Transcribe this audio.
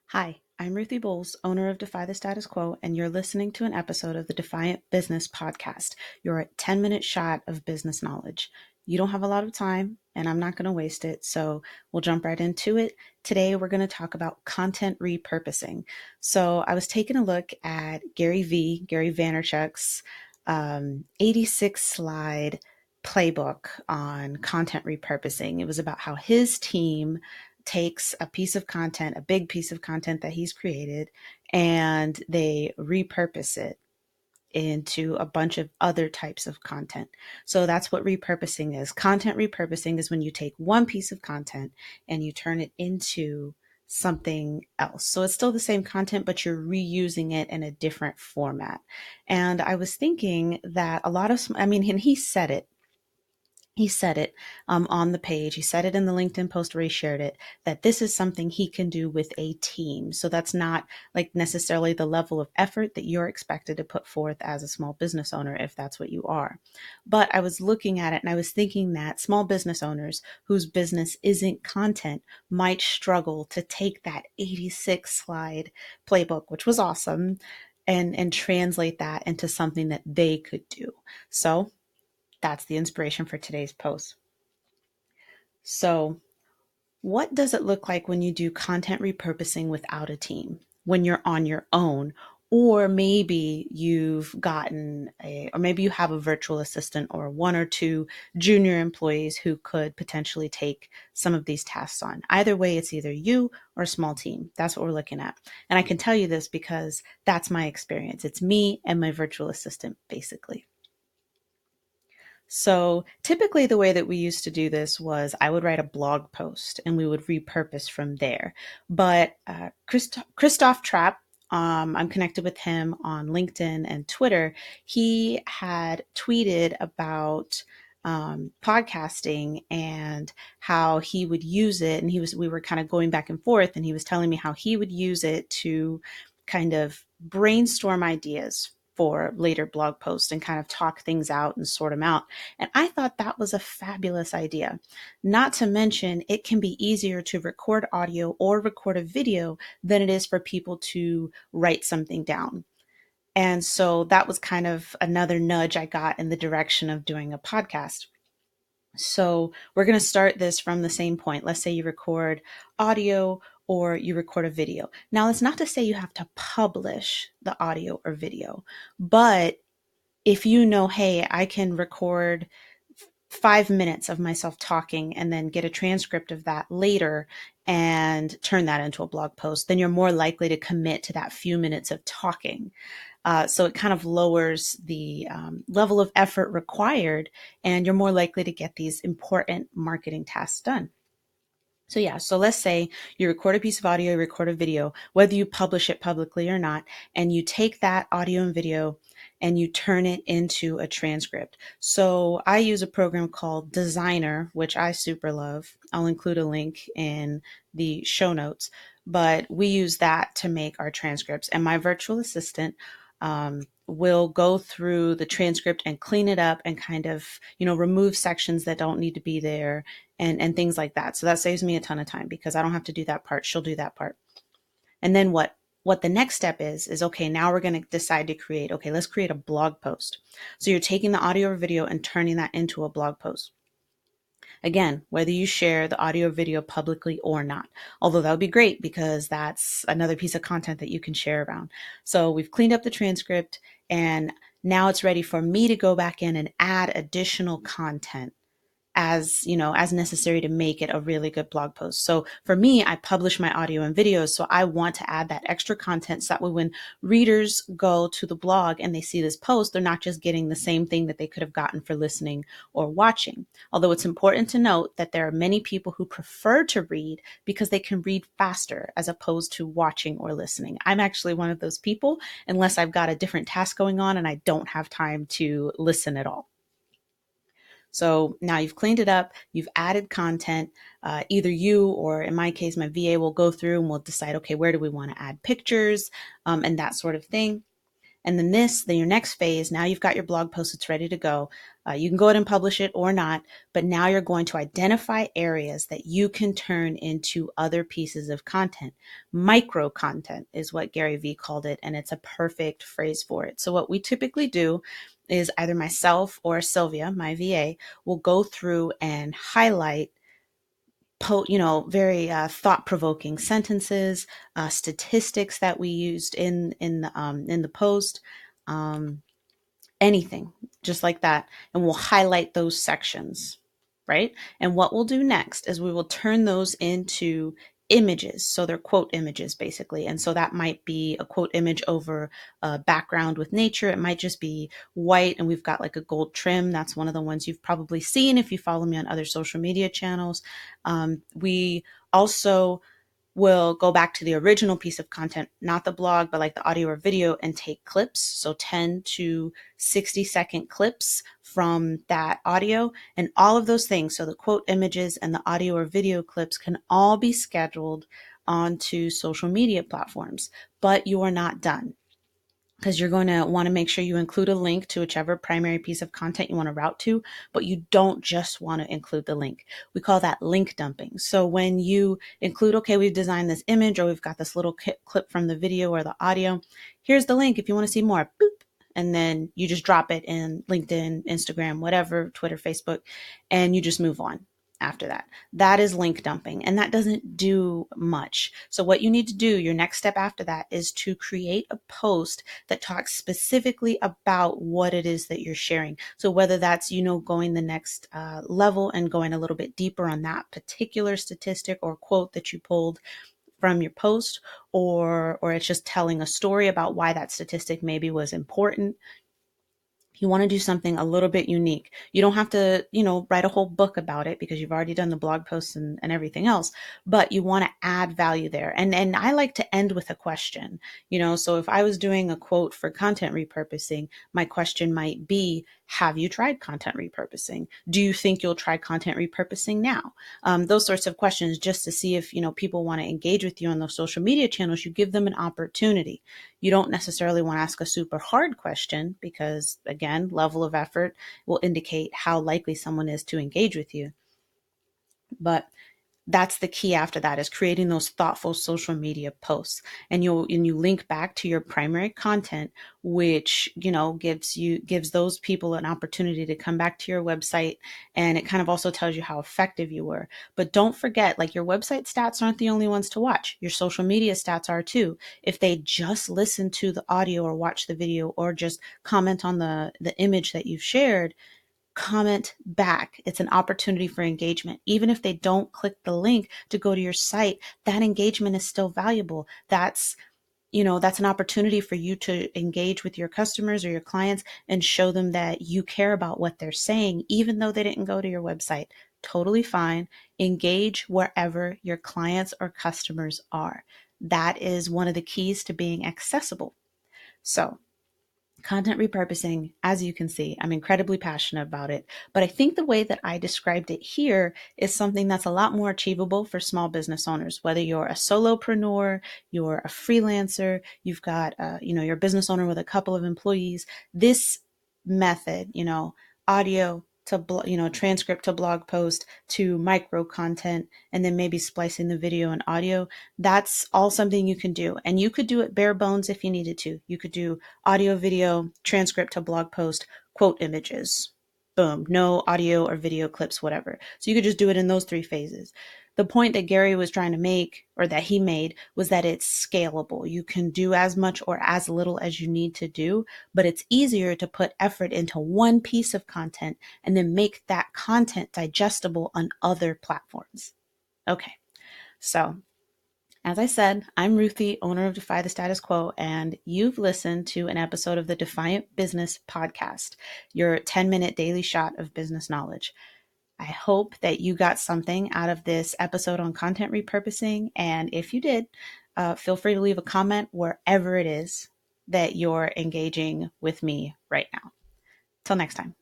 Hi, I'm Ruthie Bowles, owner of Defy the Status Quo, and you're listening to an episode of the Defiant Business Podcast, your 10-minute shot of business knowledge. You don't have a lot of time, and I'm not going to waste it, so we'll jump right into it. Today, we're going to talk about content repurposing. So I was taking a look at Gary Vaynerchuck's 86 slide playbook on content repurposing. It was about how his team takes a piece of content, a big piece of content that he's created, and they repurpose it into a bunch of other types of content. So that's what repurposing is. Content repurposing is when you take one piece of content and you turn it into something else. So it's still the same content, but you're reusing it in a different format. And I was thinking that and he said it on the page. He said it in the LinkedIn post where he shared it, that this is something he can do with a team. So that's not like necessarily the level of effort that you're expected to put forth as a small business owner, if that's what you are. But I was looking at it and I was thinking that small business owners whose business isn't content might struggle to take that 86 slide playbook, which was awesome, and translate that into something that they could do. So that's the inspiration for today's post. So, what does it look like when you do content repurposing without a team, when you're on your own? Or maybe or maybe you have a virtual assistant or one or two junior employees who could potentially take some of these tasks on. Either way, it's either you or a small team. That's what we're looking at. And I can tell you this because that's my experience. It's me and my virtual assistant, basically. So typically, the way that we used to do this was I would write a blog post and we would repurpose from there. But Christoph Trapp, I'm connected with him on LinkedIn and Twitter. He had tweeted about podcasting and how he would use it. And we were kind of going back and forth, and he was telling me how he would use it to kind of brainstorm ideas for later blog posts and kind of talk things out and sort them out. And I thought that was a fabulous idea. Not to mention, it can be easier to record audio or record a video than it is for people to write something down. And so that was kind of another nudge I got in the direction of doing a podcast. So we're going to start this from the same point. Let's say you record audio or you record a video. Now, it's not to say you have to publish the audio or video, but if you know, hey, I can record 5 minutes of myself talking and then get a transcript of that later and turn that into a blog post, then you're more likely to commit to that few minutes of talking. So it kind of lowers the level of effort required, and you're more likely to get these important marketing tasks done. So let's say you record a piece of audio, you record a video, whether you publish it publicly or not, and you take that audio and video and you turn it into a transcript. So I use a program called Designrr, which I super love. I'll include a link in the show notes, but we use that to make our transcripts. And my virtual assistant will go through the transcript and clean it up and kind of, remove sections that don't need to be there and things like that. So that saves me a ton of time because I don't have to do that part. She'll do that part. And then what the next step is okay, now we're going to decide to let's create a blog post. So you're taking the audio or video and turning that into a blog post. Again, whether you share the audio or video publicly or not, although that would be great because that's another piece of content that you can share around. So we've cleaned up the transcript and now it's ready for me to go back in and add additional content as necessary to make it a really good blog post. So for me, I publish my audio and videos. So I want to add that extra content so that way when readers go to the blog and they see this post, they're not just getting the same thing that they could have gotten for listening or watching. Although it's important to note that there are many people who prefer to read because they can read faster as opposed to watching or listening. I'm actually one of those people, unless I've got a different task going on and I don't have time to listen at all. So now you've cleaned it up, you've added content, either you or in my case, my VA will go through and we'll decide, okay, where do we want to add pictures and that sort of thing. And then your next phase, now you've got your blog post, it's ready to go. You can go ahead and publish it or not, but now you're going to identify areas that you can turn into other pieces of content. Micro content is what Gary Vee called it, and it's a perfect phrase for it. So what we typically do is either myself or Sylvia, my VA, will go through and highlight very thought-provoking sentences, statistics that we used in the post, um, anything just like that, and we'll highlight those sections, right? And what we'll do next is we will turn those into images. So they're quote images basically. And so that might be a quote image over a background with nature. It might just be white and we've got like a gold trim. That's one of the ones you've probably seen if you follow me on other social media channels. We also will go back to the original piece of content, not the blog, but like the audio or video, and take clips. So 10 to 60-second clips from that audio and all of those things. So the quote images and the audio or video clips can all be scheduled onto social media platforms, but you are not done, because you're going to want to make sure you include a link to whichever primary piece of content you want to route to, but you don't just want to include the link. We call that link dumping. So when you include, okay, we've designed this image or we've got this little clip from the video or the audio, here's the link if you want to see more, boop. And then you just drop it in LinkedIn, Instagram, whatever, Twitter, Facebook, and you just move on after that. That is link dumping, and that doesn't do much. So what you need to do, your next step after that, is to create a post that talks specifically about what it is that you're sharing. So whether that's, going the next level and going a little bit deeper on that particular statistic or quote that you pulled from your post, or it's just telling a story about why that statistic maybe was important. You want to do something a little bit unique. You don't have to, write a whole book about it because you've already done the blog posts and everything else, but you want to add value there. And I like to end with a question, so if I was doing a quote for content repurposing, my question might be, have you tried content repurposing? Do you think you'll try content repurposing now? Those sorts of questions, just to see if, people want to engage with you on those social media channels. You give them an opportunity. You don't necessarily want to ask a super hard question because, again, level of effort will indicate how likely someone is to engage with you. But that's the key after that, is creating those thoughtful social media posts. And you link back to your primary content, which, gives those people an opportunity to come back to your website. And it kind of also tells you how effective you were. But don't forget, like, your website stats aren't the only ones to watch. Your social media stats are too. If they just listen to the audio or watch the video or just comment on the image that you've shared, comment back. It's an opportunity for engagement. Even if they don't click the link to go to your site, that engagement is still valuable. That's an opportunity for you to engage with your customers or your clients and show them that you care about what they're saying, even though they didn't go to your website. Totally fine. Engage wherever your clients or customers are. That is one of the keys to being accessible. So, content repurposing, as you can see, I'm incredibly passionate about it, but I think the way that I described it here is something that's a lot more achievable for small business owners. Whether you're a solopreneur, you're a freelancer, you've got, you're a business owner with a couple of employees, this method, audio to, transcript to blog post to micro content, and then maybe splicing the video and audio, that's all something you can do. And you could do it bare bones if you needed to. You could do audio, video, transcript to blog post, quote images. Boom, no audio or video clips, whatever. So you could just do it in those three phases. The point that Gary was trying to make, or that he made, was that it's scalable. You can do as much or as little as you need to do, but it's easier to put effort into one piece of content and then make that content digestible on other platforms. Okay, so as I said, I'm Ruthie, owner of Defy the Status Quo, and you've listened to an episode of the Defiant Business Podcast, your 10-minute daily shot of business knowledge. I hope that you got something out of this episode on content repurposing, and if you did, feel free to leave a comment wherever it is that you're engaging with me right now. Till next time.